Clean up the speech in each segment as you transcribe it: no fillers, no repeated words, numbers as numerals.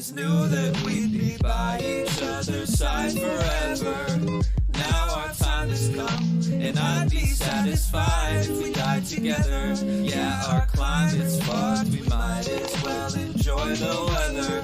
always knew that we'd be by each other's side forever. Now our time has come, and I'd be satisfied if we died together. Yeah, our climate's fucked, we might as well enjoy the weather.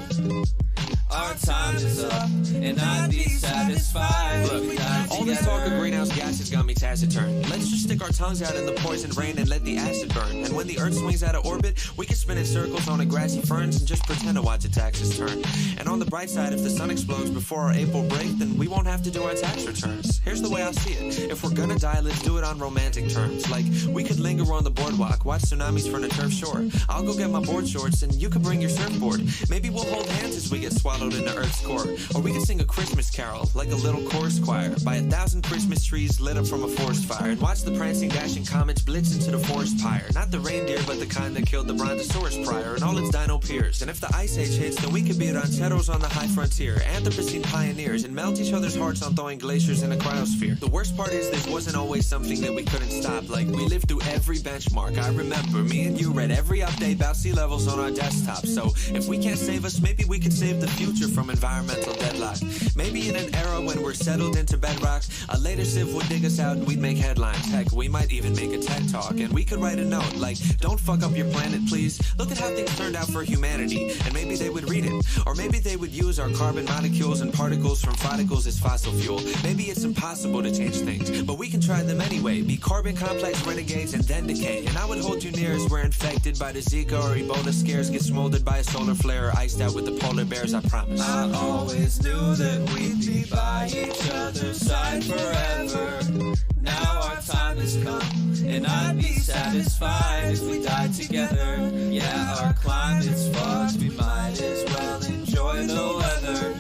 Our time is up, and I'd be satisfied. Look, all this talk of greenhouse gases got me taciturn. Let's just stick our tongues out in the poison rain and let the acid burn. And when the earth swings out of orbit, we can spin in circles on a grassy ferns and just pretend to watch its axis turn. And on the bright side, if the sun explodes before our April break, then we won't have to do our tax returns. Here's the way I see it. If we're gonna die, let's do it on romantic terms. Like, we could linger on the boardwalk, watch tsunamis from the turf shore. I'll go get my board shorts, and you can bring your surfboard. Maybe we'll hold hands as we get swallowed in the earth's core. Or we can sing a Christmas carol, like a little chorus choir, by 1,000 Christmas trees lit up from a forest fire, and watch the prancing, dashing comets blitz into the forest pyre. Not the reindeer, but the kind that killed the brontosaurus prior and all its dino peers. And if the ice age hits, then we could be rancheros on the high frontier, Anthropocene pioneers, and melt each other's hearts on thawing glaciers in a cryosphere. The worst part is this wasn't always something that we couldn't stop. Like, we lived through every benchmark. I remember me and you read every update about sea levels on our desktop. So if we can't save us, maybe we could save the future from environmental deadlock. Maybe in an era when we're settled into bedrock, a later civ would dig us out and we'd make headlines. Heck, we might even make a TED Talk, and we could write a note like, don't fuck up your planet, please. Look at how things turned out for humanity. And maybe they would read it. Or maybe they would use our carbon molecules and particles from follicles as fossil fuel. Maybe it's impossible to change things, but we can try them anyway. Be carbon complex renegades and then decay. And I would hold you near as we're infected by the Zika or Ebola scares, get smoldered by a solar flare, or iced out with the polar bears, I promise. I always knew that we'd be by each other's side forever. Now our time has come, and I'd be satisfied if we died together. Yeah, our climate's fucked, we might as well enjoy the weather.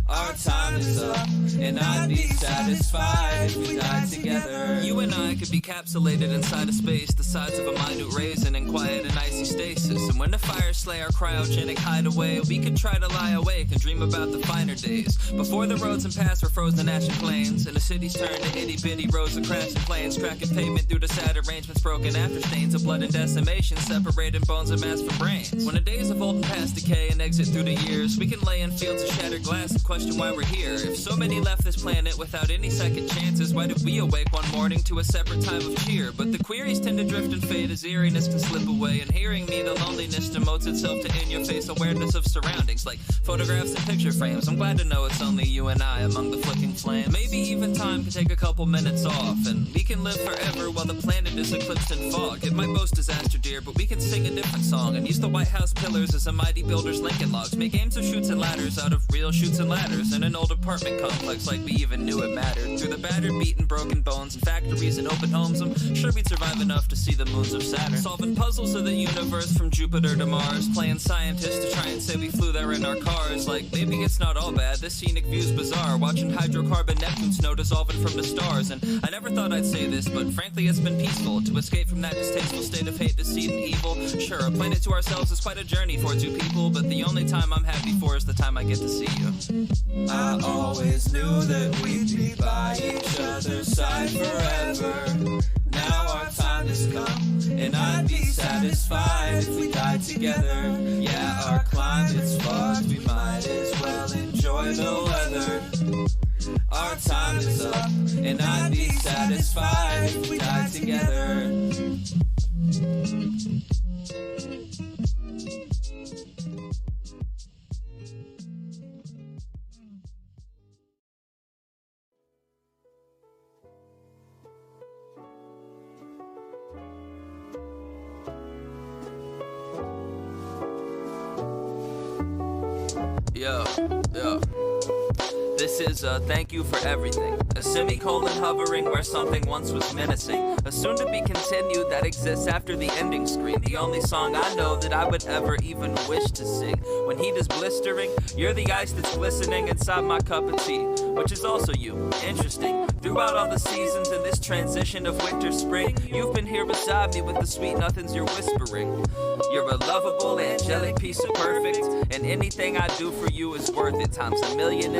Our time is up, and I'd be satisfied if we died together. You and I could be capsulated inside a space the size of a minute raisin in quiet and icy stasis. And when the fires slay our cryogenic hideaway, we could try to lie awake and dream about the finer days. Before the roads and paths were frozen ashen plains, and the cities turned to itty-bitty rows of crashing planes, cracking pavement due to sad arrangements, broken after stains of blood and decimation, separating bones and mass from brains. When the days of old and past decay and exit through the years, we can lay in fields of shattered glass and question why we're here. If so many left this planet without any second chances, why did we awake one morning to a separate time of cheer? But the queries tend to drift and fade as eeriness can slip away, and hearing me, the loneliness demotes itself to in-your-face awareness of surroundings, like photographs and picture frames. I'm glad to know it's only you and I among the flicking flames. Maybe even time can take a couple minutes off, and we can live forever while the planet is eclipsed in fog. It might boast disaster, dear, but we can sing a different song and use the White House pillars as a mighty builder's Lincoln logs. Make games of chutes and ladders out of real chutes and ladders in an old apartment complex like we even knew it mattered. Through the battered, beaten, broken bones and factories and open homes, I'm sure we'd survive enough to see the moons of Saturn. Solving puzzles of the universe from Jupiter to Mars, playing scientists to try and say we flew there in our cars. Like, maybe it's not all bad, this scenic view's bizarre, watching hydrocarbon Neptune snow dissolving from the stars. And I never thought I'd say this, but frankly it's been peaceful to escape from that distasteful state of hate, deceit, and evil. Sure, a planet to ourselves is quite a journey for two people, but the only time I'm happy for is the time I get to see you. I always knew that we'd be by each other's side forever. Now our time has come, and I'd be satisfied if we died together. Yeah, our climate's fucked, we might as well enjoy the weather. Our time is up, and I'd be satisfied if we died together. Yo. This is a thank you for everything. A semicolon hovering where something once was menacing. A soon to be continued that exists after the ending screen. The only song I know that I would ever even wish to sing. When heat is blistering, you're the ice that's glistening inside my cup of tea, which is also you. Interesting. Throughout all the seasons in this transition of winter, spring, you've been here beside me with the sweet nothings you're whispering. You're a lovable, angelic piece of perfect, and anything I do for you is worth it times 1.5 million.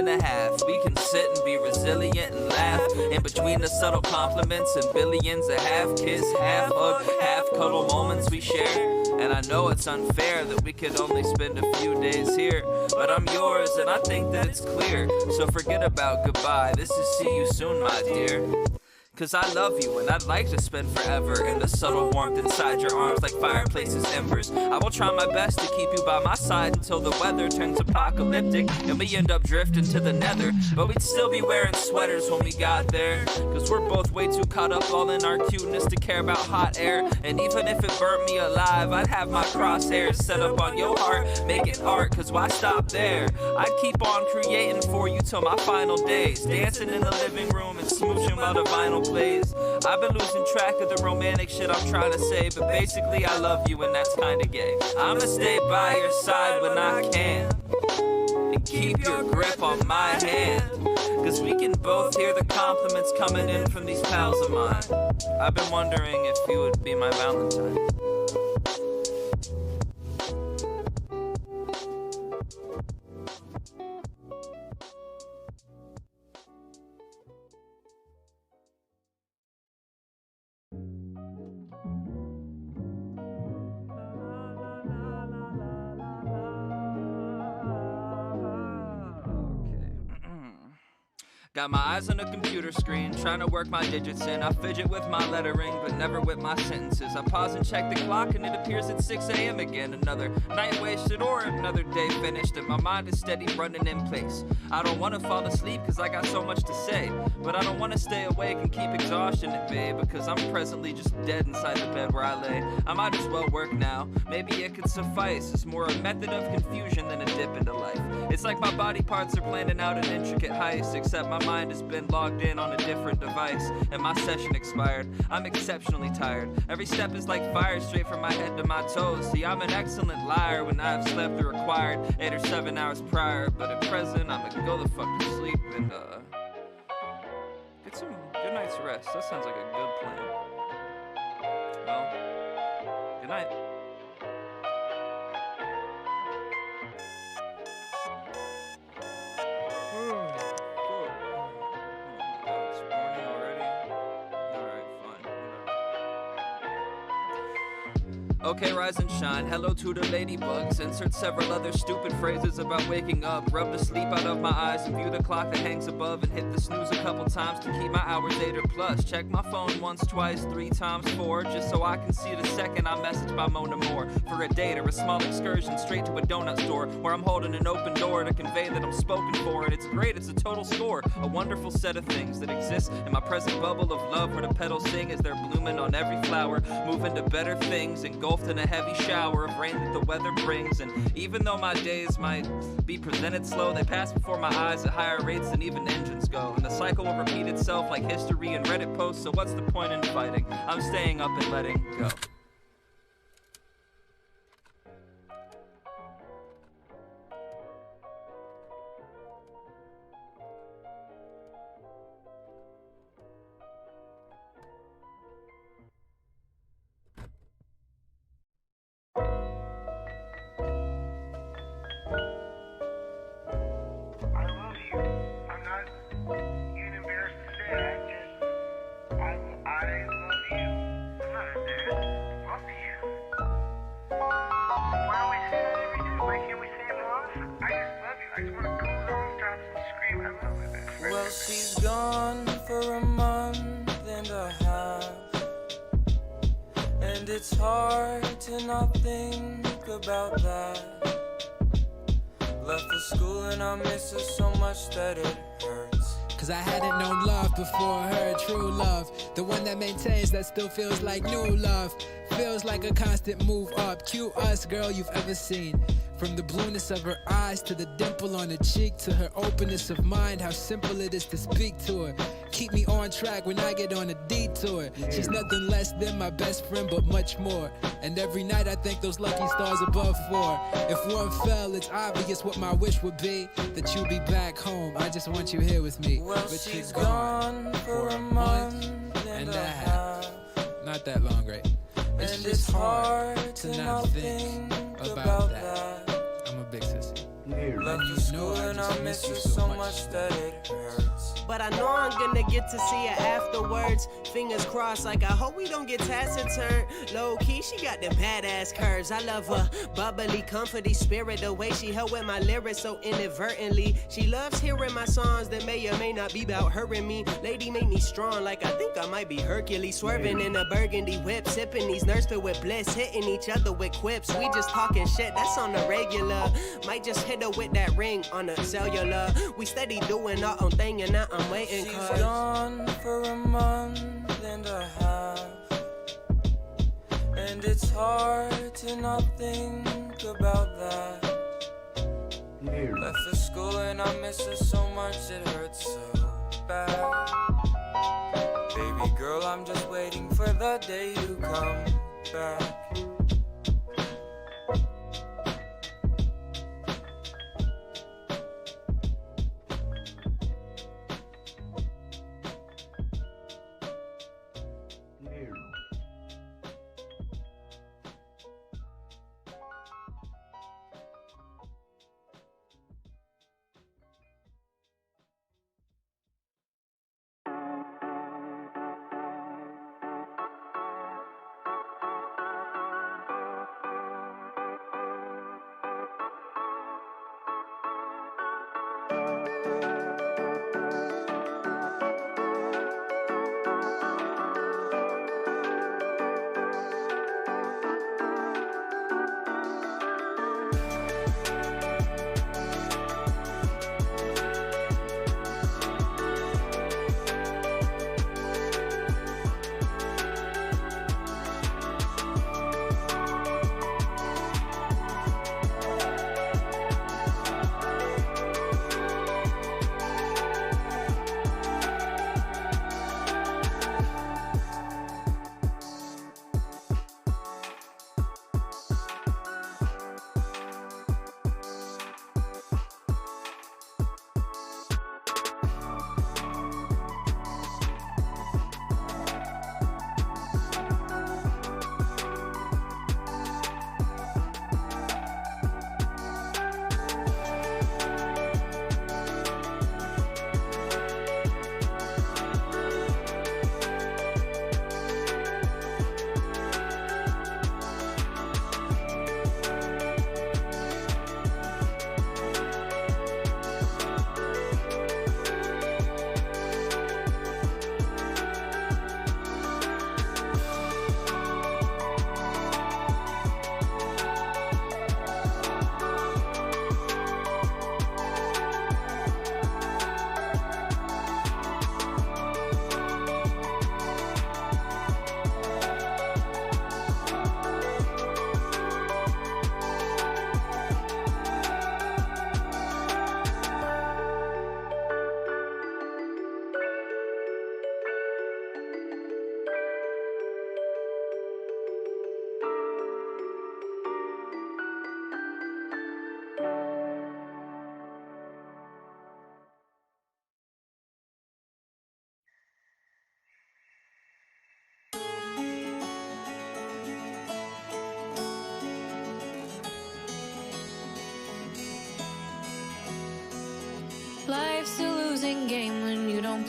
We can sit and be resilient and laugh in between the subtle compliments and billions of half kiss, half hug, half cuddle moments we share. And I know it's unfair that we could only spend a few days here, but I'm yours and I think that it's clear. So forget about goodbye, this is see you soon, my dear. Cause I love you and I'd like to spend forever in the subtle warmth inside your arms like fireplace's embers. I will try my best to keep you by my side until the weather turns apocalyptic and we end up drifting to the nether. But we'd still be wearing sweaters when we got there, cause we're both way too caught up all in our cuteness to care about hot air. And even if it burnt me alive, I'd have my crosshairs set up on your heart, making art, cause why stop there? I'd keep on creating for you till my final days, dancing in the living room and smooching while the vinyl plays. I've been losing track of the romantic shit I'm trying to say, but basically I love you and that's kinda gay. I'ma stay by your side when I can, and keep your grip on my hand, cause we can both hear the compliments coming in from these pals of mine. I've been wondering if you would be my Valentine. Got my eyes on a computer screen, trying to work my digits in. I fidget with my lettering, but never with my sentences. I pause and check the clock, and it appears it's 6 a.m. again. Another night wasted or another day finished, and my mind is steady running in place. I don't want to fall asleep, cause I got so much to say, but I don't want to stay awake and keep exhaustion at bay, because I'm presently just dead inside the bed where I lay. I might as well work now, maybe it could suffice. It's more a method of confusion than a dip into life. It's like my body parts are planning out an intricate heist, except my mind has been logged in on a different device, and my session expired. I'm exceptionally tired. Every step is like fire straight from my head to my toes. See, I'm an excellent liar when I've slept the required 8 or 7 hours prior, but at present I'm gonna go the fuck to sleep and get some good night's rest. That sounds like a good plan. Well, good night. It's morning already. Alright, fine. Okay, rise and shine. Hello to the ladybugs. Insert several other stupid phrases about waking up. Rub the sleep out of my eyes and view the clock that hangs above. And hit the snooze a couple times to keep my hours 8 or plus. Check my phone once, twice, 3 times, 4. Just so I can see the second I message by Mona Moore. For a date or a small excursion straight to a donut store. Where I'm holding an open door to convey that I'm spoken for. And it's great, it's a total score. A wonderful set of things that exist in my present bubble of love. Where the petals sing as they're blooming on every flower. Moving to better things, engulfed in a heavy shower of rain that the weather brings. And even though my days might be presented slow, they pass before my eyes at higher rates than even engines go. And the cycle will repeat itself like history and Reddit posts. So what's the point in fighting? I'm staying up and letting go. Well, she's gone for a month and a half, and it's hard to not think about that. Left the school and I miss her so much that it hurts. Cause I hadn't known love before her, true love. The one that maintains, that still feels like new love. Feels like a constant move up. Cutest girl you've ever seen. From the blueness of her eyes to the dimple on her cheek, to her openness of mind, how simple it is to speak to her. Keep me on track when I get on a detour. She's nothing less than my best friend, but much more. And every night I thank those lucky stars above for. If one fell, it's obvious what my wish would be. That you'll be back home, I just want you here with me. Well, but she's gone for a month and a half. Not that long, right? It's just hard to not think about that. I'm a big sissy. Left the school and I miss her so much that it hurts. But I know I'm gonna get to see her afterwards. Fingers crossed, like I hope we don't get taciturn. Low key, she got the badass curves. I love her bubbly, comforty spirit. The way she held with my lyrics so inadvertently. She loves hearing my songs that may or may not be about her and me. Lady made me strong, like I think I might be Hercules. Swerving in a burgundy whip, sipping these nerds filled with bliss. Hitting each other with quips. We just talking shit, that's on the regular. Might just hit her with that ring on the cellular. We steady doing our own thing and now I'm waiting. She's gone for a month and a half, and it's hard to not think about that. Left the school and I miss her so much it hurts so bad. Baby girl, I'm just waiting for the day you come back.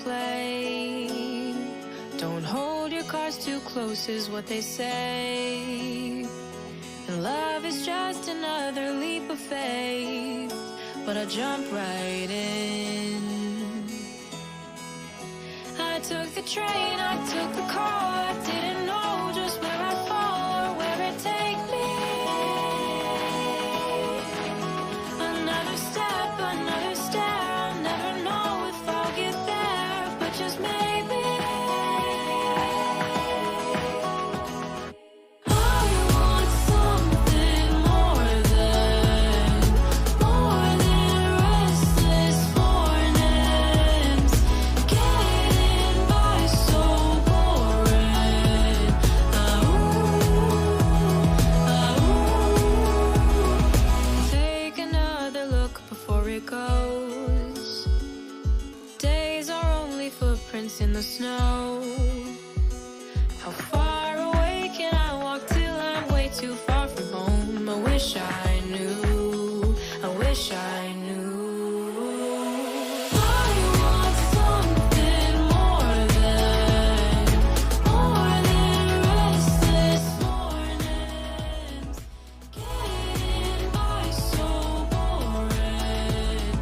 play. Don't hold your cards too close is what they say. And love is just another leap of faith, but I jumped right in. I took the train, I took the car, I didn't know just where I'd fall or where it'd take me. Another step, another stare, I'll never know if I'll get there, but just maybe. I want something more than restless mornings, getting by so boring. Take another look before it goes. Days are only footprints in the snow. How far away can I walk till I'm way too far from home? I wish I knew, I wish I knew. I want something more than restless mornings, getting by so boring.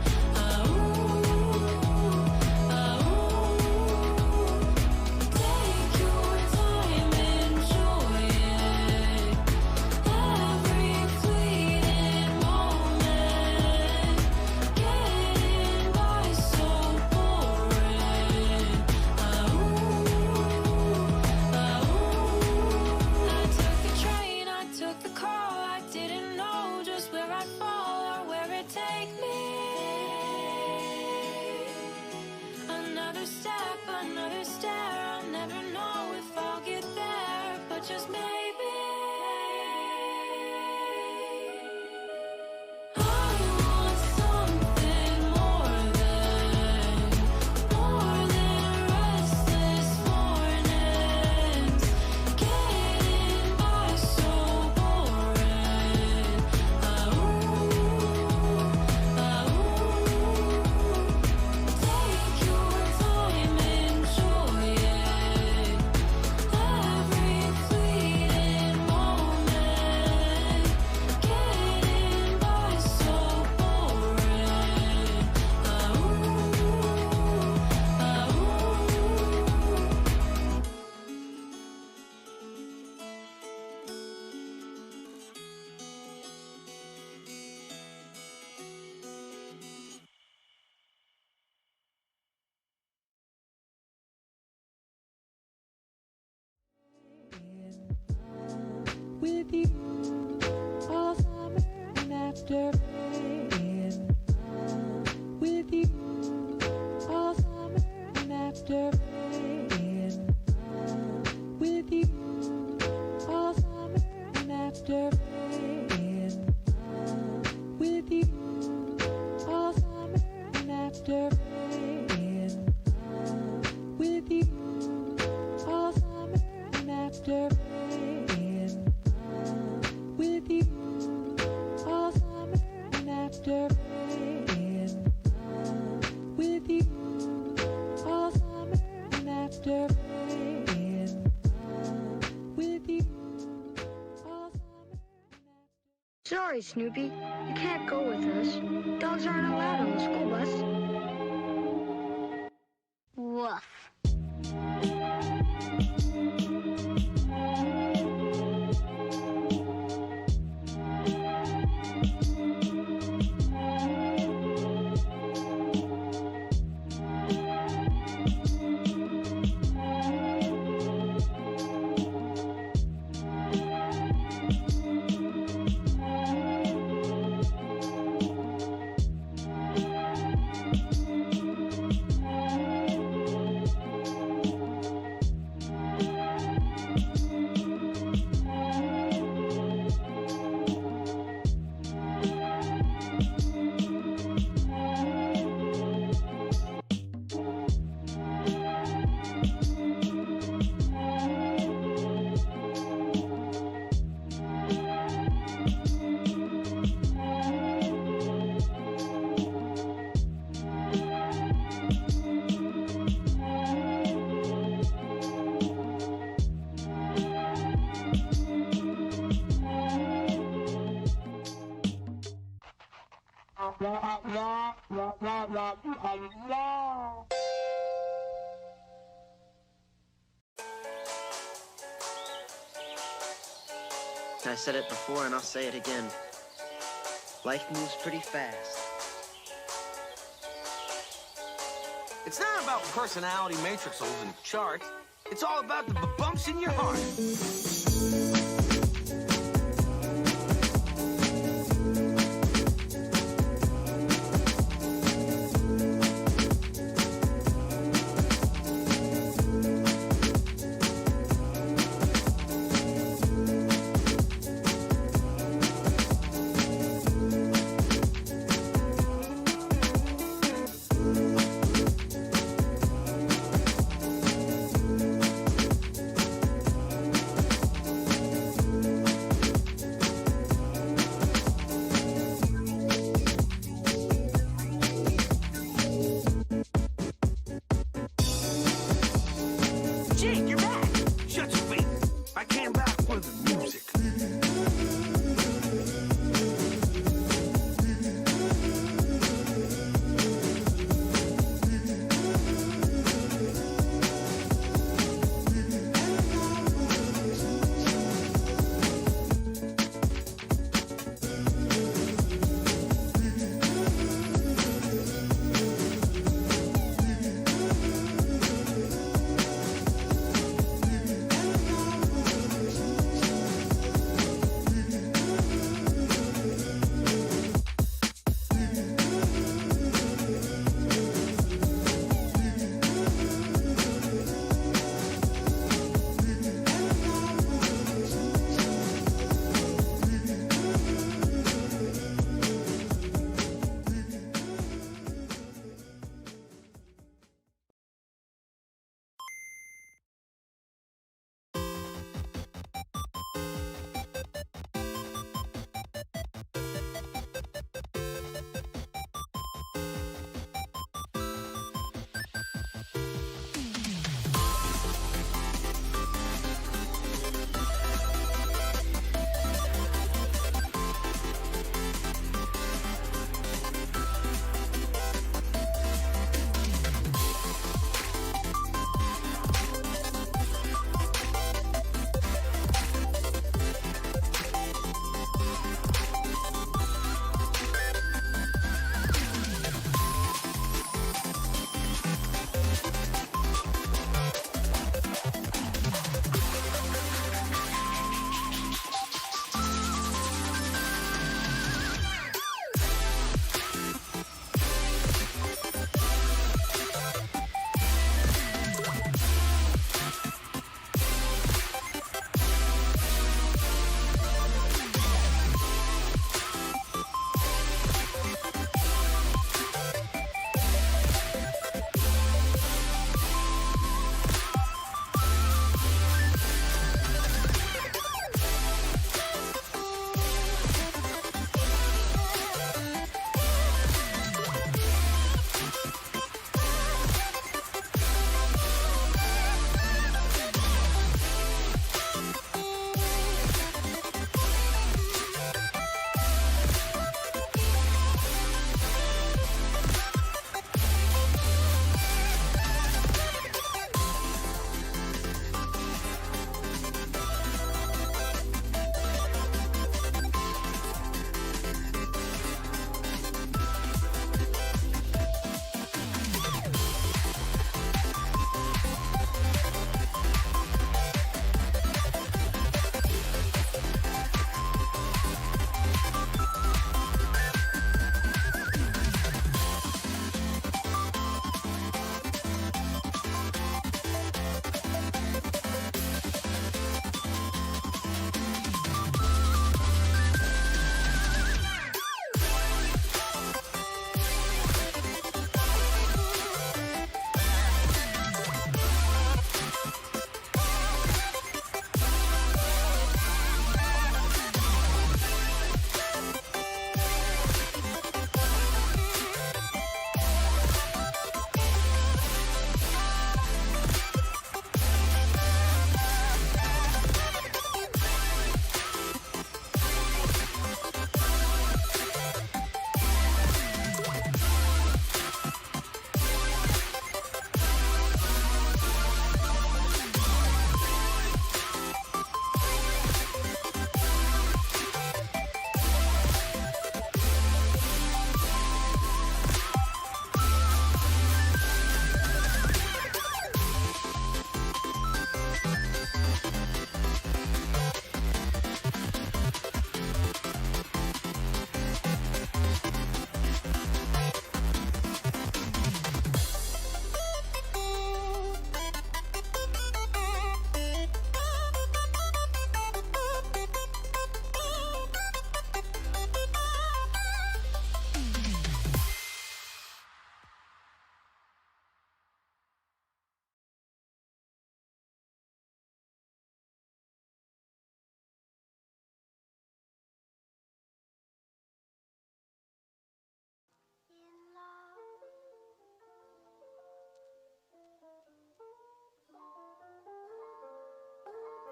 Take your time, enjoy it. Every fleeting moment, getting by so boring. I took the train, I took the car, I didn't know just where I'd fall or where it'd take me. Another step, another stare, I'll never know if I'll get there, but just maybe. I want something more than restless mornings, getting by so boring. Take your time, enjoy it. Every fleeting moment, getting by so boring. With you all summer and after rain. With you all summer and after rain. With you all summer and after rain. With you all summer and after rain. With you all summer and after rain. With you all summer and after rain. With you all summer and after rain. With you all summer and after. Sorry, Snoopy. You can't go with us. Dogs aren't allowed on the school bus. Woof. I said it before and I'll say it again. Life moves pretty fast. It's not about personality matrixels and charts. It's all about the bumps in your heart.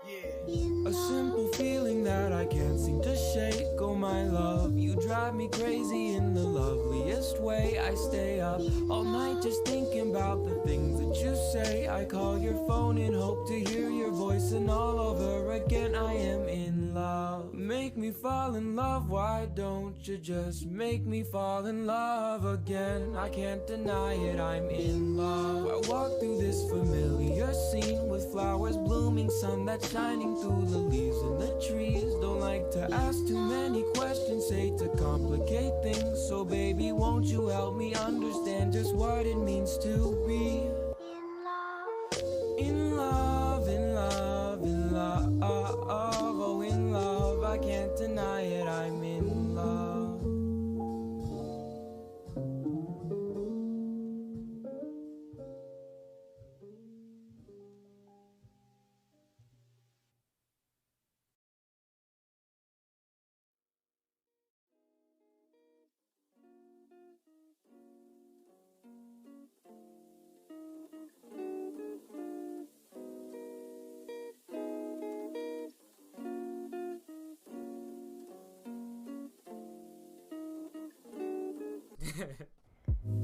A simple feeling that I can't seem to shake. Oh my love, you drive me crazy in the loveliest way. I stay up all night just thinking about the things that you say. I call your phone and hope to hear your voice, and all over again I am in love. Make me fall in love, why don't you just make me fall in love again? I can't deny it, I'm in love. I walk through this familiar scene with flowers blooming, sun that's shining through the leaves and the trees. Don't like to ask too many questions, hate to complicate things. So baby, won't you help me understand just what it means to be in love, in love, in love, oh in love. I can't deny it, I'm in love.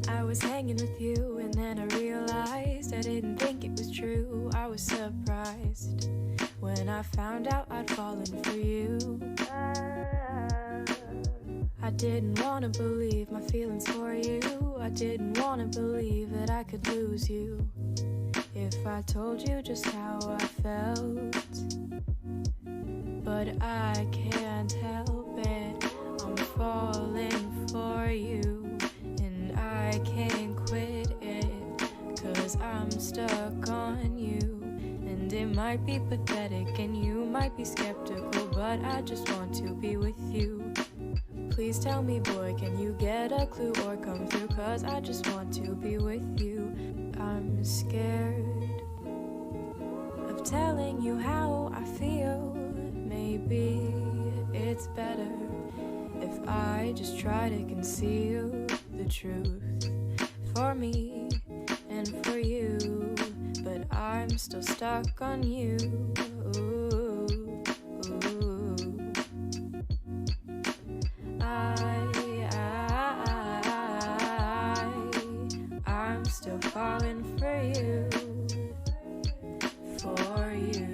I was hanging with you and then I realized I didn't think it was true. I was surprised when I found out I'd fallen for you. I didn't want to believe my feelings for you. I didn't want to believe that I could lose you if I told you just how I felt. But I can't help it, I'm falling for you. I can't quit it, 'cause I'm stuck on you. And it might be pathetic and you might be skeptical, but I just want to be with you. Please tell me, boy, can you get a clue or come through? 'Cause I just want to be with you. I'm scared of telling you how I feel. Maybe it's better if I just try to conceal the truth for me and for you, but I'm still stuck on you. I'm still falling for you, for you.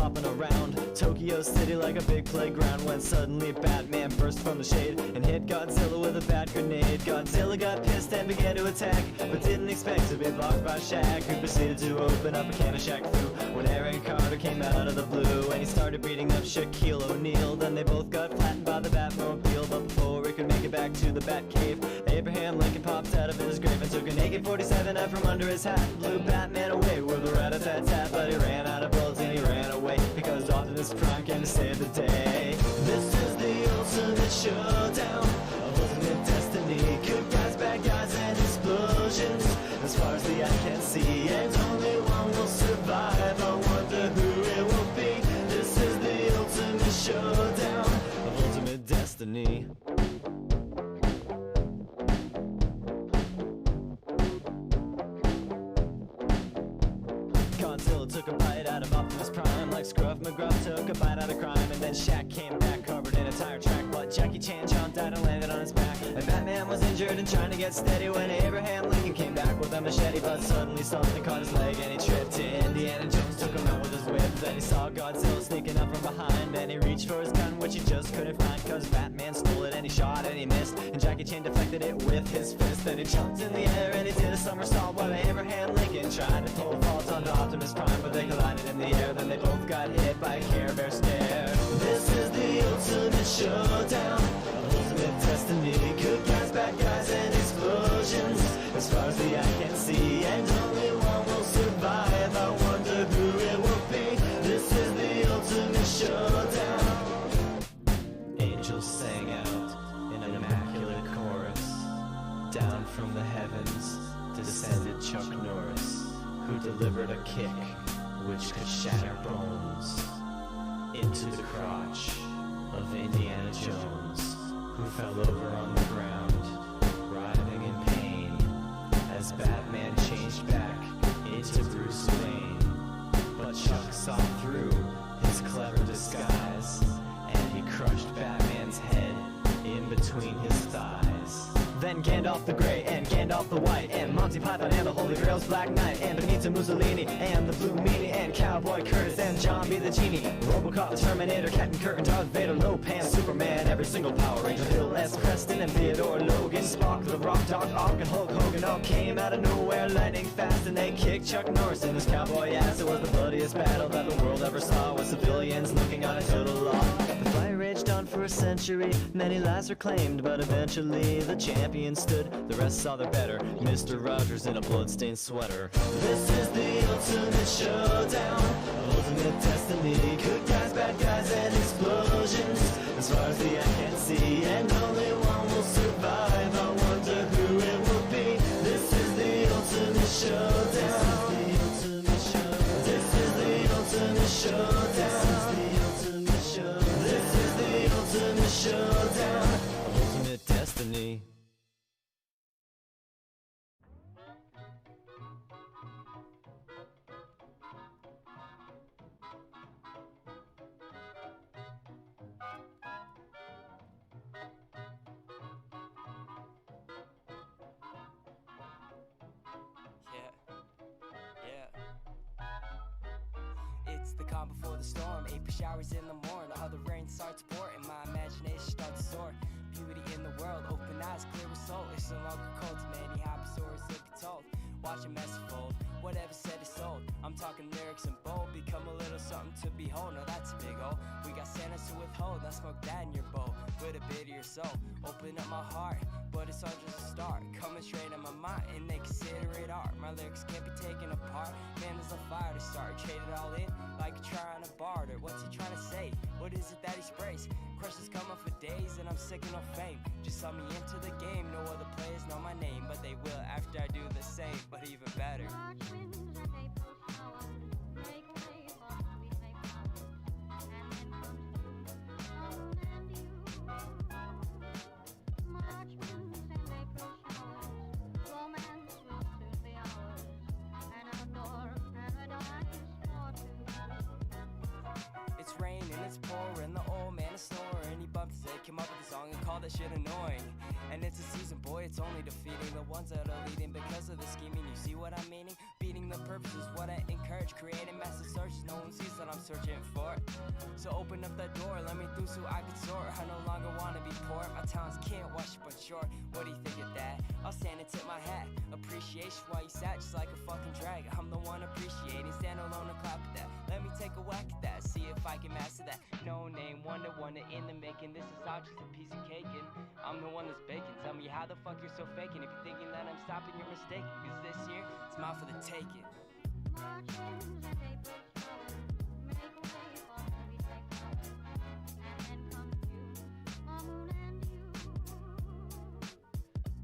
hopping around Tokyo City like a big playground, when suddenly Batman burst from the shade and hit Godzilla with a bat grenade. Godzilla got pissed and began to attack, but didn't expect to be blocked by Shaq, who proceeded to open up a can of Shaq Fu when Aaron Carter came out of the blue and he started beating up Shaquille O'Neal. Then they both got flattened by the Batmobile, but before he could make it back to the Batcave, Abraham Lincoln popped out of his grave and took an AK-47 out from under his hat, blew Batman away with a rat-a-tat-tat. But he ran out of bullets and he ran away, because Optimus Prime came to save the day. This is the ultimate showdown of ultimate destiny. Good guys, bad guys, and explosions as far as the eye can see, and only one will survive. I wonder who it will be. This is the ultimate showdown of ultimate destiny. Godzilla took a bite out of Optimus Prime, like Scruff McGruff took a bite out of crime. And then Shaq came back covered in a tire track, but Jackie Chan jumped out and landed on his back. And Batman was injured and trying to get steady when Abraham Lincoln came back with a machete, but suddenly something caught his leg and he tripped. Indiana Jones took him out with his whip. Then he saw Godzilla sneaking up from behind, and he reached for his gun, which he just couldn't find, cause Batman stole it and he shot and he missed, and Jackie Chan deflected it with his fist. Then he jumped in the air and he did a somersault, while Abraham Lincoln tried to pull a fault onto Optimus Prime, but they collided in the air. Then they both got hit by a Care Bear stare. This is the ultimate showdown of ultimate destiny. Good guys, bad guys, and explosions as far as the eye can see, and only one will survive. I wonder who it will be. This is the ultimate showdown. Angels sang out in an immaculate chorus. Down from the heavens descended Chuck Norris, who delivered a kick which could shatter bones into the crotch of Indiana Jones, who fell over on the ground, writhing in pain, as Batman changed back into Bruce Wayne. But Chuck saw through his clever disguise, and he crushed Batman's head in between his thighs. Then Gandalf the Grey and Gandalf the White and Monty Python and the Holy Grail's Black Knight and Benito Mussolini and the Blue Meanie and Cowboy Curtis and John B. the Genie, Robocop the Terminator, Captain Kirk and Darth Vader, Lopan, Superman, every single Power Ranger, Bill S. Preston and Theodore Logan, Spock, the Rock, Doc Ock and Hulk Hogan all came out of nowhere lightning fast, and they kicked Chuck Norris in his cowboy ass. It was the bloodiest battle that the world ever saw, with civilians looking on a total loss. The fight raged on for a century, many lives were claimed, but eventually the champion stood. The rest saw their better, Mr. Rogers in a bloodstained sweater. This is the ultimate showdown of ultimate destiny. Good guys, bad guys, and explosions as far as the eye can see, and only one will survive. I wonder who it will be. This is the ultimate showdown. This is the ultimate showdown. This is the ultimate showdown of ultimate destiny. It's the calm before the storm, April showers in the morning, all the rain starts pouring, my imagination starts to soar. Beauty in the world, open eyes, clear with soul. It's no longer cold to many happy stories that be told. Watch a mess fold, whatever said is sold. I'm talking lyrics and bold, become a little something to behold. Now that's a big O. We got Santas to withhold, now smoke that in your bowl with a bit of your soul. Open up my heart, but it's all just a start. Coming straight in my mind and they consider it art. My lyrics can't be taken apart. Man, there's a fire to start. Trade it all in like you're trying to barter. What's he trying to say? What is it that he sprays? Crushes coming for days and I'm sick of no fame. Just saw me into the game. No other players know my name, but they will after I do the same. But even better. March winds and April showers make way for sweet May flowers, and then comes the moon and you. March winds and April showers, romance will soon be ours, and outdoor paradise for two. It's raining, it's pouring, the old man is snoring. He bumped his head, came up with a song and called that shit annoying. And it's a season, boy, it's only defeating the ones that are leading because of the scheming. You see what I'm meaning? Beating the purpose is what I encourage. Creating massive searches, no one sees that I'm searching for. So open up that door, let me through so I can soar. I no longer wanna be poor, my talents can't wash but short. What do you think of that? I'll stand and tip my hat. Appreciation while you sat just like a fucking drag. I'm the one appreciating, stand alone and clap at that. Let me take a whack at that, see if I can master that. No name, wonder in the making. This is all just a piece of cake and I'm the one that's baking. Tell me how the fuck you're so faking. If you're thinking that I'm stopping, you're mistaken. Cause this year, it's mine for the taking. March winds and April showers make way for heavy techno. And then comes you, a moon and you.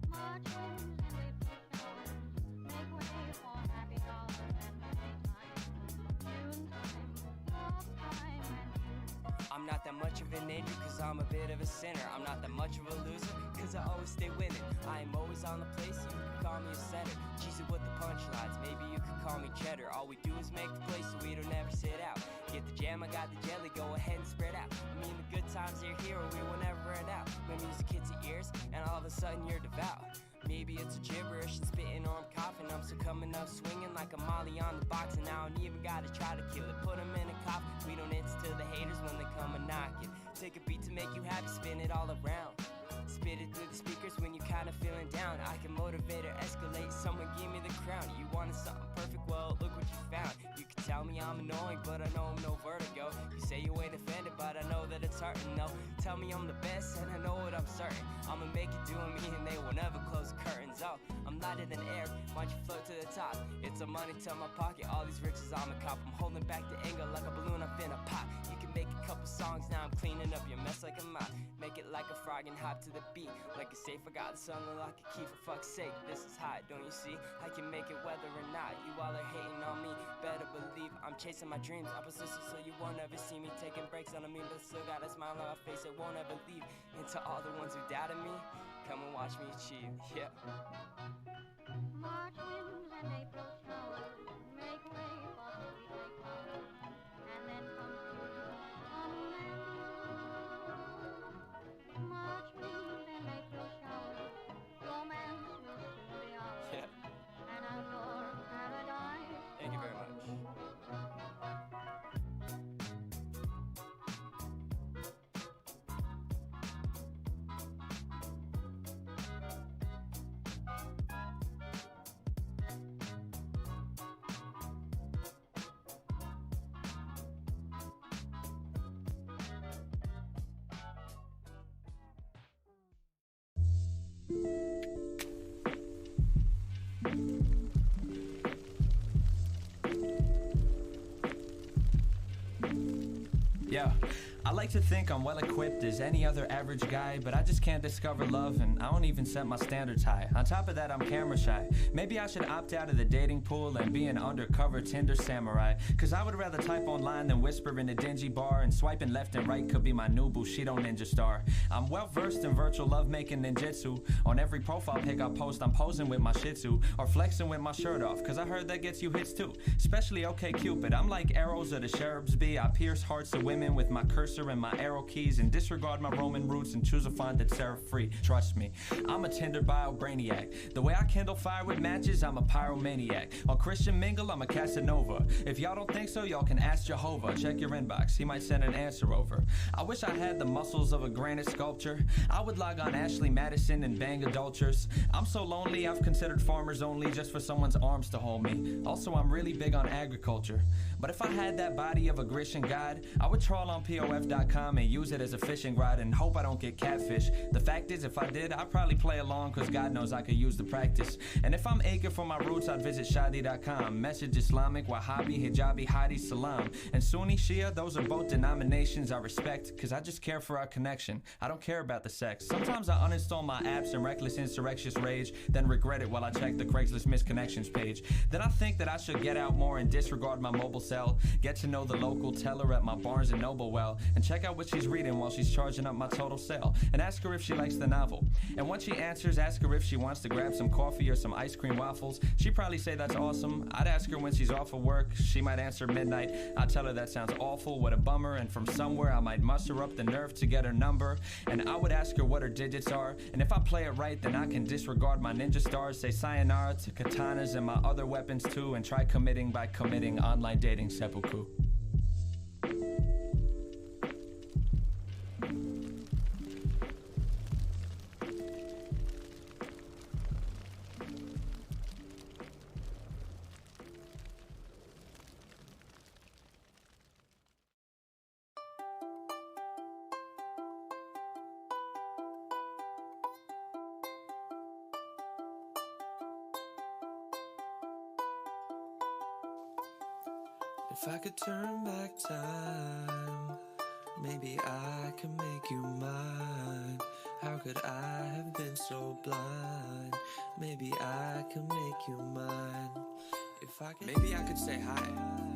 March winds and April showers make way for happy hours and Maytime, June time, love time and you. I'm not that much of an angel cause I'm a bit of a sinner. I'm not that much of a loser cause I always stay winning. I am always on the place, you can call me a setter. Cheesy with the punchlines, maybe you could call me cheddar. All we do is make the place so we don't ever sit out. Get the jam, I got the jelly, go ahead and spread out. I mean the good times are here or we will never run out. My music hits your ears and all of a sudden you're devout. Maybe it's a gibberish and spitting or I'm coughing. I'm still coming up swinging like a molly on the box. And I don't even gotta try to kill it, put them in a coffin. We don't answer to the haters when they come a knocking. Take a beat to make you happy, spin it all around. Spit it through the speakers when you're kinda feeling down. I can motivate or escalate, someone give me the crown. You wanted something perfect, well look what you found. You can tell me I'm annoying, but I know I'm no vertigo. You say you ain't offended, but I know that it's hurting. No, tell me I'm the best and I know what I'm certain. I'ma make it doing me and they will never close the curtains. Oh, I'm lighter than air, why don't you float to the top? It's a money to my pocket, all these riches I'm a cop. I'm holding back the anger like a balloon I'm finna pop. You can make a couple songs, now I'm cleaning up your mess like a mop. Make it like a frog and hop to the beat. Like a safe, I got the sun like a key, for fuck's sake. This is hot, don't you see? I can make it whether or not you all are hating on me. Better believe I'm chasing my dreams. I'm persistent so you won't ever see me taking breaks on me, but still got a smile on my face that won't ever leave. And to all the ones who doubted me, come and watch me achieve. Yeah. March winds and April showers make way for sweet flowers. And then comes you, a moon and you. March winds and April showers, romance will soon be ours. Yeah. An outdoor paradise. Thank you very much. Yeah, I like to think I'm well equipped as any other average guy, but I just can't discover love and I don't even set my standards high. On top of that, I'm camera shy. Maybe I should opt out of the dating pool and be an undercover Tinder samurai. Cause I would rather type online than whisper in a dingy bar, and swiping left and right could be my new Bushido ninja star. I'm well versed in virtual lovemaking ninjutsu. On every profile pic I post, I'm posing with my shih tzu, or flexing with my shirt off, cause I heard that gets you hits too. Especially OkCupid, I'm like arrows of the cherubs be. I pierce hearts of women with my cursor and my arrow keys, and disregard my Roman roots and choose a font that's serif free. Trust me, I'm a Tinder bio brainiac. The way I kindle fire with matches, I'm a pyromaniac. On Christian Mingle, I'm a Casanova. If y'all don't think so, y'all can ask Jehovah. Check your inbox, he might send an answer over. I wish I had the muscles of a granite sculpture. I would log on Ashley Madison and bang adulterers. I'm so lonely, I've considered farmers only just for someone's arms to hold me. Also, I'm really big on agriculture. But if I had that body of a Grecian god, I would trawl on POF.com and use it as a fishing rod and hope I don't get catfish. The fact is, if I did, I'd probably play along, cause God knows I could use the practice. And if I'm aching for my roots, I'd visit Shadi.com. Message Islamic, Wahhabi, Hijabi, Hadi, Salam. And Sunni, Shia, those are both denominations I respect, cause I just care for our connection. I don't care about the sex. Sometimes I uninstall my apps in reckless insurrectious rage, then regret it while I check the Craigslist misconnections page. Then I think that I should get out more and disregard my mobile cell. Get to know the local teller at my Barnes & Noble well, and check out what she's reading while she's charging up my total sale. And ask her if she likes the novel. And once she answers, ask her if she wants to grab some coffee or some ice cream waffles. She'd probably say that's awesome. I'd ask her when she's off of work. She might answer midnight. I'd tell her that sounds awful, what a bummer. And from somewhere I might muster up the nerve to get her number. And I would ask her what her digits are. And if I play it right, then I can disregard my ninja stars. Say sayonara to katanas and my other weapons too. And try committing by committing online dating seppuku. If I could turn back time, maybe I could make you mine. How could I have been so blind? Maybe I could make you mine. If I could, maybe I could say hi.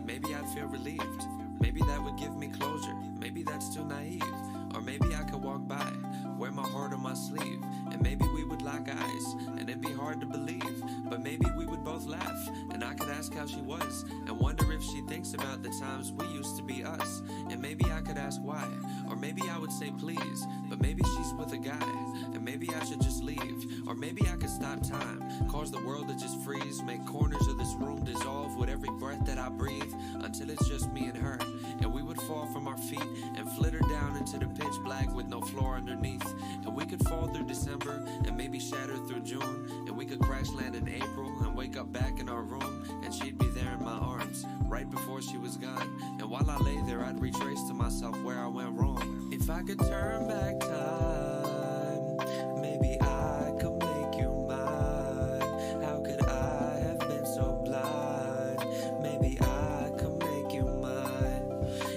Maybe I'd feel relieved. Maybe that would give me closure. Maybe that's too naive. Or maybe I could walk by, wear my heart on my sleeve, and maybe we would lock eyes, and it'd be hard to believe. But maybe we would both laugh, and I could ask how she was, and wonder if she thinks about the times we used to be us. And maybe I could ask why, or maybe I would say please, but maybe she's with a guy, and maybe I should just leave. Or maybe I could stop time, cause the world to just freeze, make corners of this room dissolve with every breath that I breathe, until it's just me and her, and we would fall from our feet and flitter down into the pitch black with no floor underneath. And we could fall through December and maybe shatter through June, and we could crash land in April and wake up back in our room, and she'd be there in my arms right before she was gone. And while I lay there, I'd retrace to myself where I went wrong. If I could turn back time, maybe I could make you mine. How could I have been so blind? Maybe I could make you mine.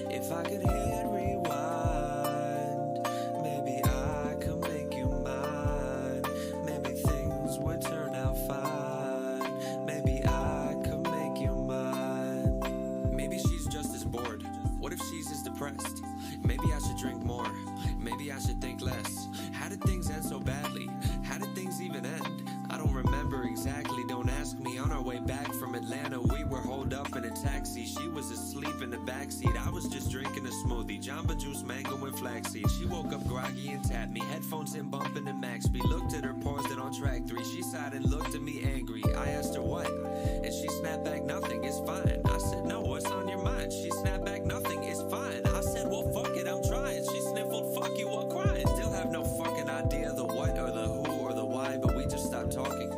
If I could hit rewind, maybe I could make you mine. Maybe things would turn out fine. Maybe I could make you mine. Maybe she's just as bored. What if she's as depressed? Maybe I should drink more. Maybe I should think less. How did things end so badly? How did things even end? I don't remember exactly, don't ask me. On our way back from Atlanta, we were holed up in a taxi. She was asleep in the backseat. I was just drinking a smoothie, Jamba Juice, mango and flaxseed. She woke up groggy and tapped me, headphones in bumping in max speed. Looked at her, paused it on track 3. She sighed and looked at me angry. I asked her what, and she snapped back, nothing, it's fine. I said, no, what's on your mind? She snapped back, nothing, it's fine. I said, well, fuck it, I'm trying. She sniffled, fuck you, I'm crying. Still have no fucking idea the what or the who or the why, but we just stopped talking,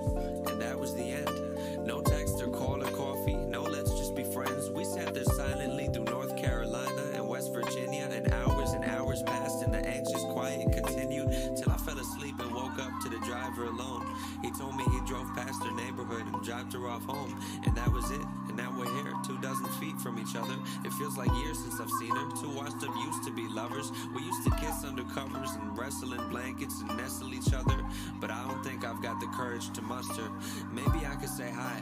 and that was the end. No text or call or coffee, no let's just be friends. We sat there silently through North Carolina and West Virginia, and hours passed and the anxious quiet continued till I fell asleep and woke up to the driver alone. He told me he drove past her neighborhood and dropped her off home, and that was it. And now we're here, 24 feet from each other. It feels like years since I've seen her. Two washed up used to be lovers. We used to kiss under covers and wrestle in blankets and nestle each other, but I don't think I've got the courage to muster. Maybe I could say hi.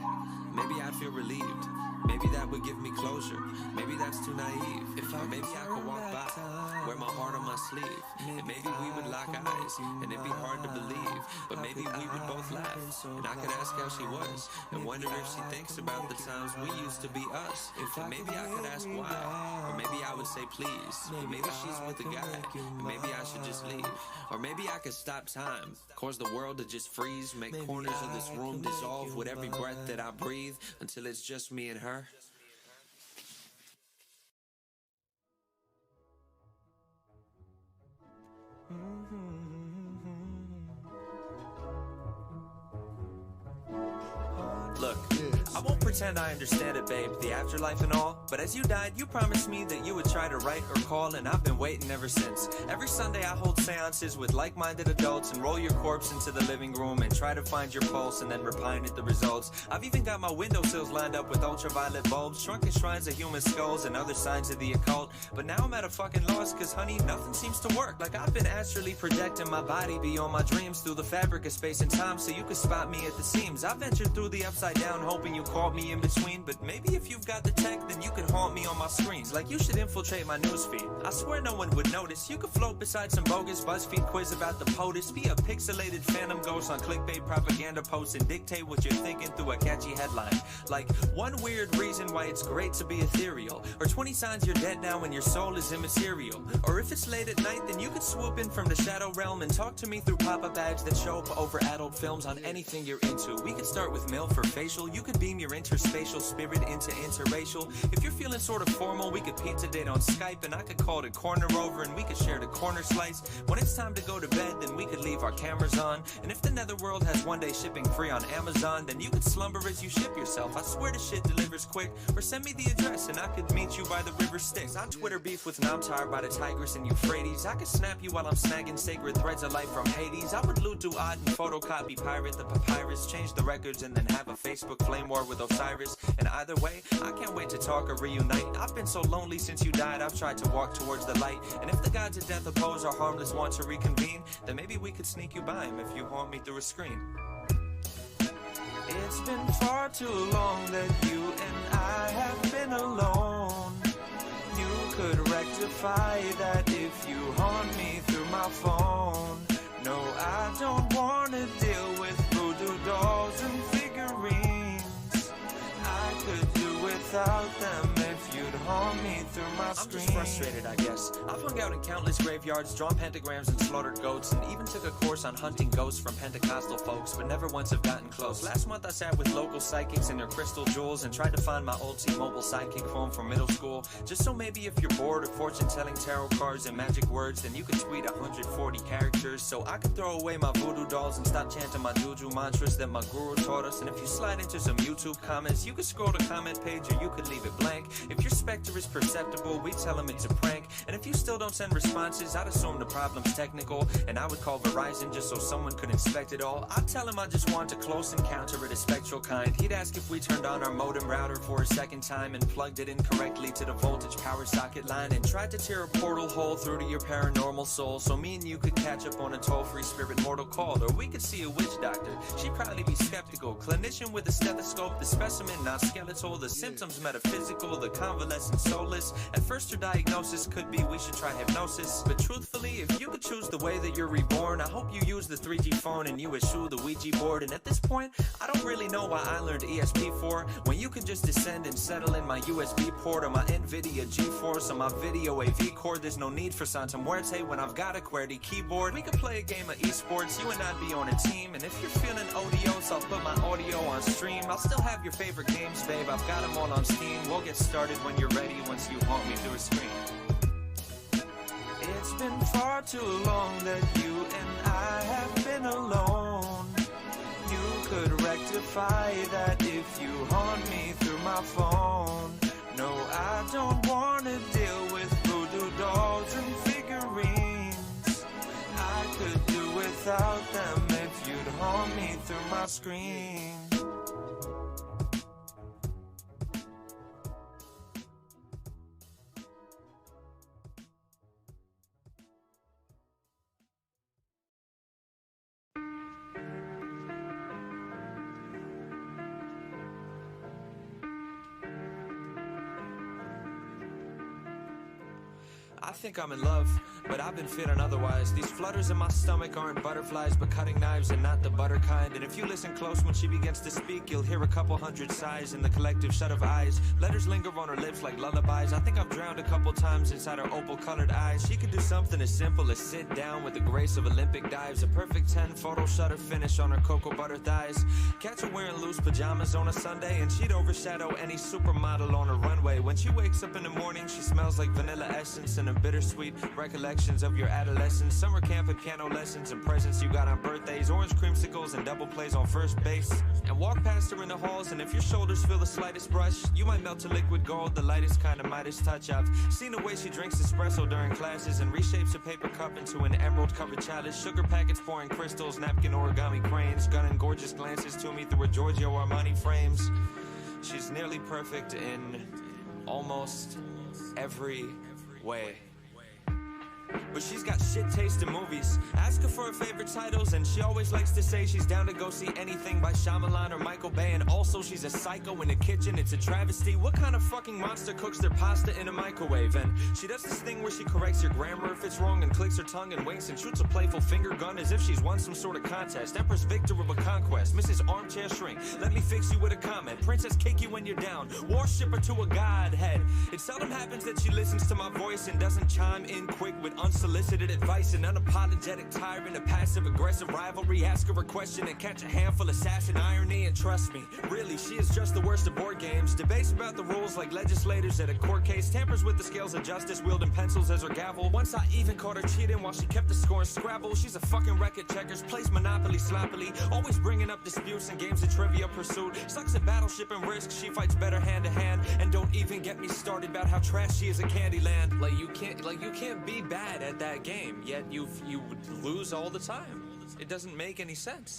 Maybe I'd feel relieved. Maybe that would give me closure. Maybe that's too naive. Or maybe I could walk by, wear my heart on my sleeve, and maybe we would lock eyes, and it'd be hard to believe, but maybe we would both laugh, and I could ask how she was, and wonder if she thinks about the times we used to be us. And maybe I could ask why, or maybe I would say please. Maybe she's with a guy, and maybe I should just leave. Or maybe I could stop time, cause the world to just freeze, make corners of this room dissolve with every breath that I breathe, until it's just me and her. Look, I won't pretend I understand it, babe, the afterlife and all, but as you died, you promised me that you would try to write or call, and I've been waiting ever since. Every Sunday I hold seances with like-minded adults and roll your corpse into the living room and try to find your pulse and then repine at the results. I've even got my windowsills lined up with ultraviolet bulbs, shrunken shrines of human skulls and other signs of the occult, but now I'm at a fucking loss, cause honey, nothing seems to work. Like I've been astrally projecting my body beyond my dreams through the fabric of space and time so you could spot me at the seams. I ventured through the upside down hoping you caught me in between, but maybe if you've got the tech then you can haunt me on my screens. Like you should infiltrate my newsfeed. I swear no one would notice. You could float beside some bogus BuzzFeed quiz about the POTUS, be a pixelated phantom ghost on clickbait propaganda posts and dictate what you're thinking through a catchy headline. Like one weird reason why it's great to be ethereal, or 20 signs you're dead now and your soul is immaterial. Or if it's late at night then you could swoop in from the shadow realm and talk to me through pop-up ads that show up over adult films on anything you're into. We could start with MILF for facial. You could beam your interspatial spirit into interracial. If you're feeling sort of formal, we could pizza date on Skype, and I could call it corner over and we could share the corner slice. When it's time to go to bed, then we could leave our cameras on. And if the netherworld has one day shipping free on Amazon, then you could slumber as you ship yourself. I swear the shit delivers quick. Or send me the address and I could meet you by the river Styx. I Twitter beef with Namtar by the Tigris and Euphrates. I could snap you while I'm snagging sacred threads of life from Hades. I would loot Duat and photocopy pirate the papyrus, change the records and then have a Facebook flame war with Osiris. And either way, I can't wait to talk or reunite. I've been so lonely since you died, I've tried to walk towards the light. And if the gods of death oppose our harmless want to reconvene, then maybe we could sneak you by him if you haunt me through a screen. It's been far too long that you and I have been alone. You could rectify that if you haunt me through my phone. No, I don't wanna deal with voodoo dolls and figurines. I could do without them if you'd haunt me through my screen. I'm just frustrated, I guess. I've hung out in countless graveyards, drawn pentagrams and slaughtered goats, and even took a course on hunting ghosts from Pentecostal folks, but never once have gotten close. Last month I sat with local psychics and their crystal jewels and tried to find my old T-Mobile sidekick phone from middle school, just so maybe if you're bored of fortune-telling tarot cards and magic words, then you could tweet 140 characters, so I could throw away my voodoo dolls and stop chanting my juju mantras that my guru taught us. And if you slide into some YouTube comments, you could scroll the comment page or you could leave it blank. If your specter is perceptible, we tell them it's a prank. And if you still don't send responses, I'd assume the problem's technical, and I would call Verizon just so someone could inspect it all. I'd tell him I just want a close encounter of the spectral kind. He'd ask if we turned on our modem router for a second time and plugged it incorrectly to the voltage power socket line and tried to tear a portal hole through to your paranormal soul so me and you could catch up on a toll-free spirit mortal call. Or we could see a witch doctor. She'd probably be skeptical. Clinician with a stethoscope, the specimen not skeletal, the symptoms metaphysical, the convalescent soulless. At first her diagnosis could be we should try hypnosis, but truthfully, if you could choose the way that you're reborn, I hope you use the 3G phone and you eschew the Ouija board. And at this point, I don't really know why I learned ESP4 when you could just descend and settle in my USB port or my NVIDIA GeForce or my video AV cord. There's no need for Santa Muerte when I've got a QWERTY keyboard. We could play a game of esports, you and I'd be on a team, and if you're feeling odious, I'll put my audio on stream. I'll still have your favorite games, babe, I've got them all on Steam. We'll get started when you're ready once you haunt me through a screen. It's been far too long that you and I have been alone. You could rectify that if you haunt me through my phone. No, I don't wanna deal with voodoo dolls and figurines. I could do without them if you'd haunt me through my screen. I think I'm in love, but I've been feeling otherwise. These flutters in my stomach aren't butterflies, but cutting knives and not the butter kind. And if you listen close when she begins to speak, you'll hear a couple hundred sighs in the collective shut of eyes. Letters linger on her lips like lullabies. I think I've drowned a couple times inside her opal-colored eyes. She could do something as simple as sit down with the grace of Olympic dives. A perfect 10-photo shutter finish on her cocoa butter thighs. Catch her wearing loose pajamas on a Sunday, and she'd overshadow any supermodel on a runway. When she wakes up in the morning, she smells like vanilla essence and a bittersweet recollections of your adolescence. Summer camp and piano lessons and presents you got on birthdays. Orange creamsicles and double plays on first base. And walk past her in the halls, and if your shoulders feel the slightest brush, you might melt to liquid gold, the lightest kind of Midas touch. I've seen the way she drinks espresso during classes and reshapes a paper cup into an emerald-covered chalice. Sugar packets pouring crystals, napkin origami cranes, gunning gorgeous glances to me through her Giorgio Armani frames. She's nearly perfect in almost every way. But she's got shit taste in movies. Ask her for her favorite titles, and she always likes to say she's down to go see anything by Shyamalan or Michael Bay. And also she's a psycho in the kitchen, it's a travesty. What kind of fucking monster cooks their pasta in a microwave? And she does this thing where she corrects your grammar if it's wrong, and clicks her tongue and winks and shoots a playful finger gun as if she's won some sort of contest. Empress victor of a conquest, Mrs. Armchair Shrink, let me fix you with a comment. Princess kick you when you're down, worship her to a godhead. It seldom happens that she listens to my voice and doesn't chime in quick with unsolicited advice. An unapologetic tyrant, a passive-aggressive rivalry. Ask her a question and catch a handful of sass and irony. And trust me, really, she is just the worst of board games. Debates about the rules like legislators at a court case. Tampers with the scales of justice, wielding pencils as her gavel. Once I even caught her cheating while she kept the score in Scrabble. She's a fucking wreck at checkers, plays Monopoly sloppily, always bringing up disputes and games of Trivia Pursuit. Sucks at Battleship and Risk, she fights better hand to hand. And don't even get me started about how trash she is at Candyland. Like you can't be bad at that game, yet you would lose all the time. It doesn't make any sense.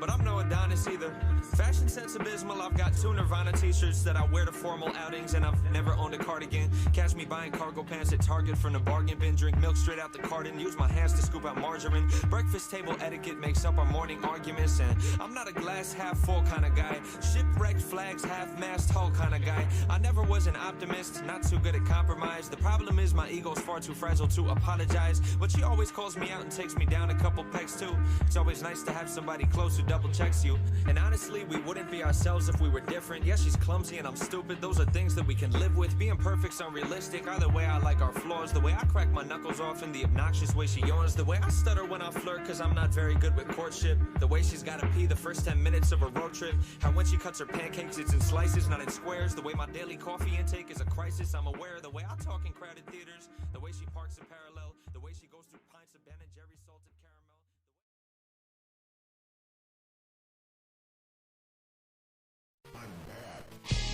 but I'm no Adonis either. Fashion sense abysmal, I've got 2 Nirvana t-shirts that I wear to formal outings, and I've never owned a cardigan. Catch me buying cargo pants at Target from the bargain bin. Drink milk straight out the carton, use my hands to scoop out margarine. Breakfast table etiquette makes up our morning arguments, and I'm not a glass half full kind of guy. Shipwrecked flags, half-mast hull kind of guy. I never was an optimist, not too good at compromise. The problem is my ego's far too fragile to apologize, but she always calls me out and takes me down a couple pegs too. It's always nice to have somebody close who double checks you. And honestly, we wouldn't be ourselves if we were different. Yeah, she's clumsy and I'm stupid. Those are things that we can live with. Being perfect's unrealistic. Either way, I like our flaws. The way I crack my knuckles off and the obnoxious way she yawns. The way I stutter when I flirt cause I'm not very good with courtship. The way she's gotta pee the first 10 minutes of a road trip. How when she cuts her pancakes it's in slices, not in squares. The way my daily coffee intake is a crisis, I'm aware. The way I talk in crowded theaters. The way she parks in parallel. The way she goes through pints of Ben and Jerry's salted caramel. I'm bad.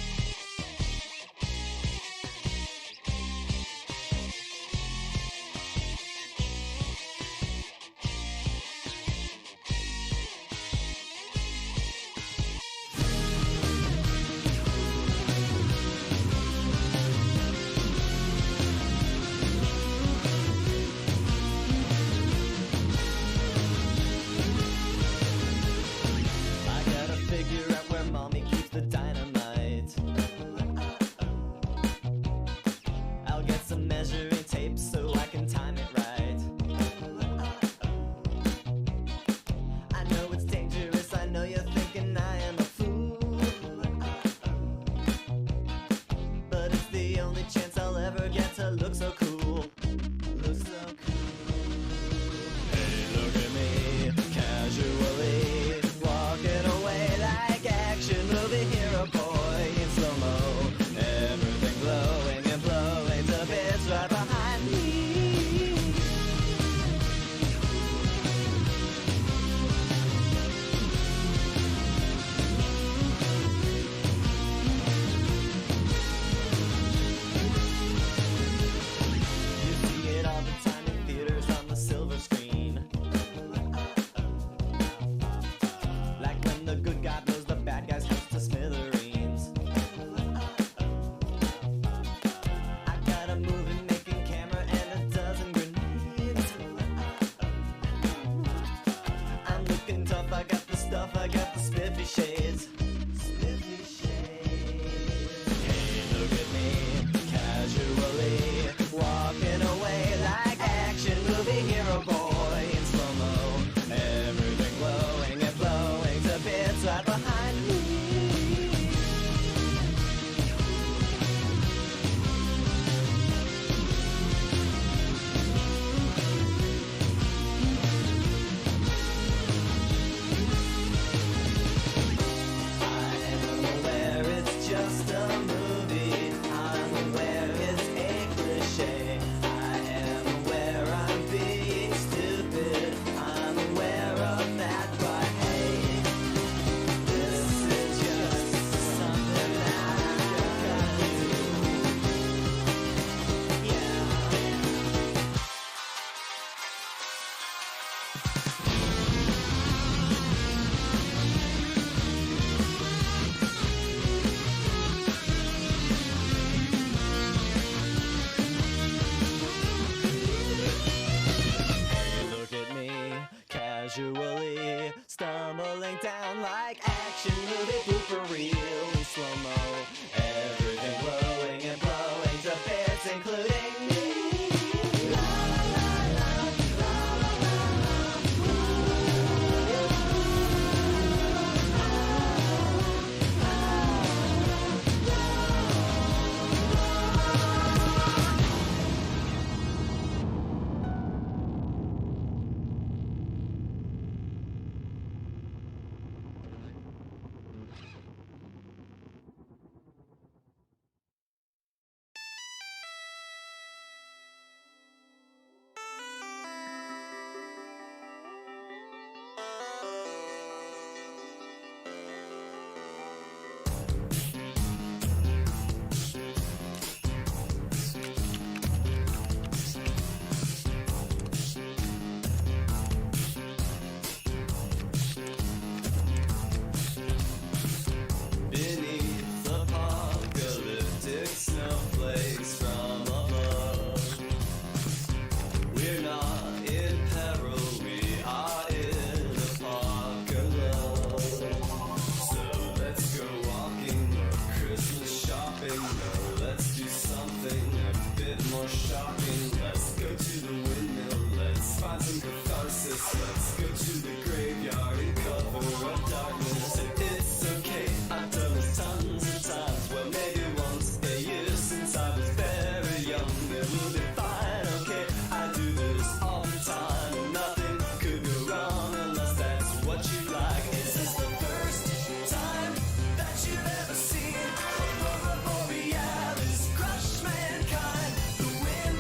more shopping. Let's go to the windmill. Let's find some catharsis. Let's go to the graveyard and cover up darkness. And it's okay, I've done this tons of times. Well, maybe once a year since I was very young. It will be fine, okay, I do this all the time. And nothing could go wrong unless that's what you like. Is this the first time that you've ever seen Aurora Borealis crush mankind? The wind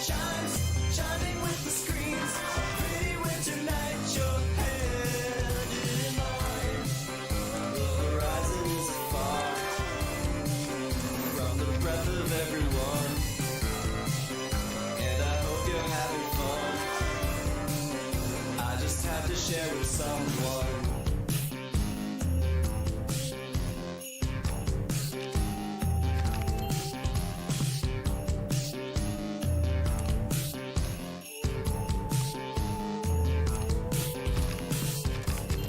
chimes, chiming with the screams. A pretty winter night, your hand in mine. The horizon is far from the breath of everyone, and I hope you're having fun. I just have to share with someone.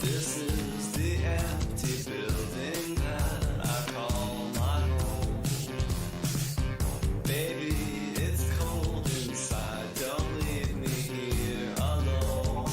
This is the empty building that I call my home. Baby, it's cold inside, don't leave me here alone.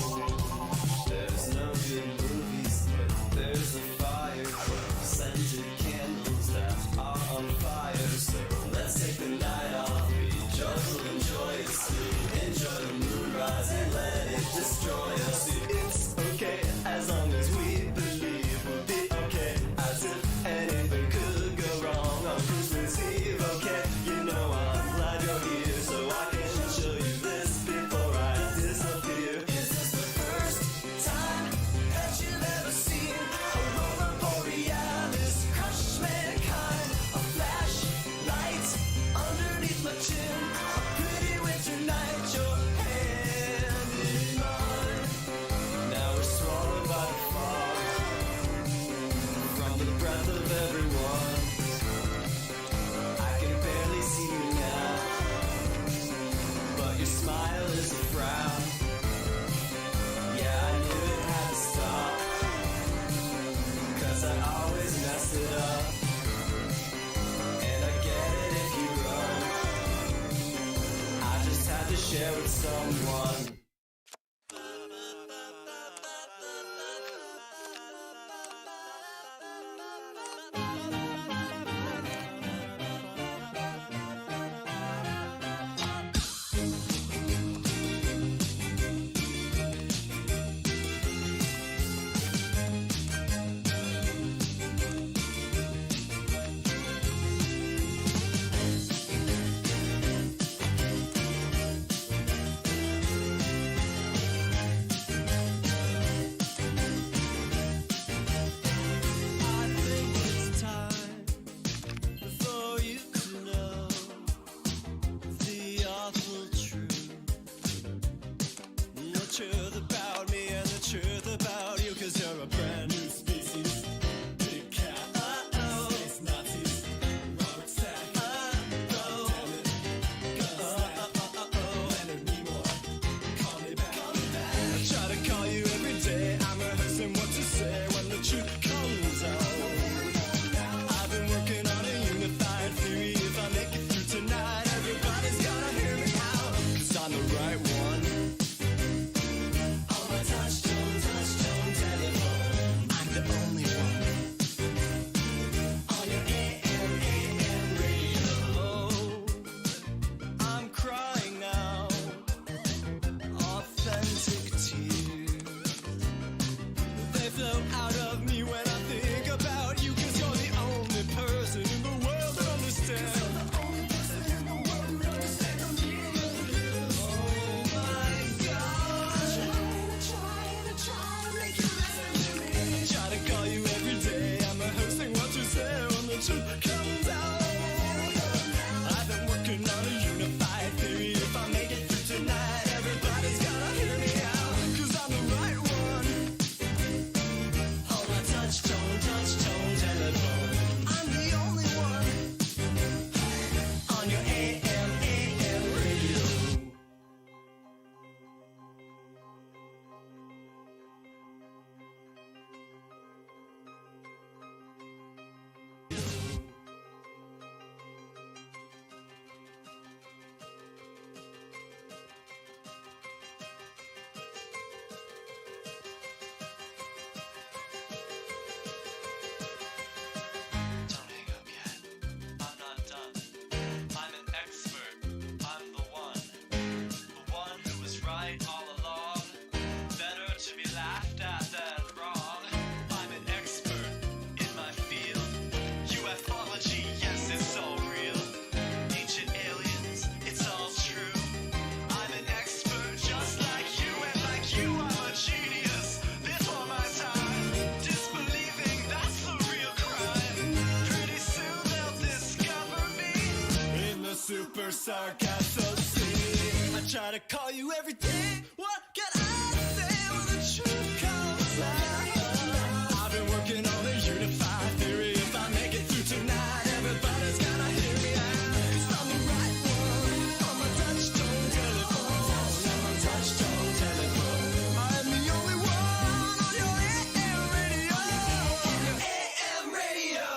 There's no good movies, but there's a fire from scented candles that are on fire. So let's take the night off, be joyful and joyously enjoy the moonrise and let it destroy us. It's okay as long as we believe we'll be okay, as if anything could go wrong on Christmas Eve. Okay, you know I'm glad you're here, so I can show you this before I disappear. Is this the first time that you've ever seen Aurora Borealis crush mankind? A flashlight underneath my chin, a pretty winter night, your hand in mine. Now we're swallowed by the fog from the breath of everyone. I can barely see you now, but your smile is a frown. Yeah, I knew it had to stop, 'cause I always mess it up. And I get it if you run. I just had to share with someone. super sarcastic scene. I try to call you every day. What can I say when the truth comes out? I've been working on a unified theory. If I make it through tonight, everybody's gotta hear me out. 'Cause I'm the right one on my touch-tone telephone. On my touch-tone telephone. I'm the only one on your AM radio. On your AM radio.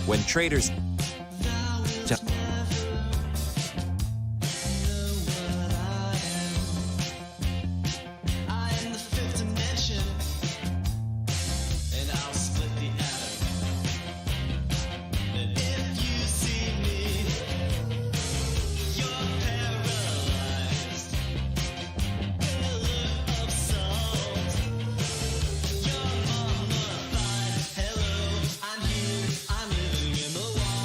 When traders I'm living in the wall.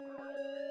Bye.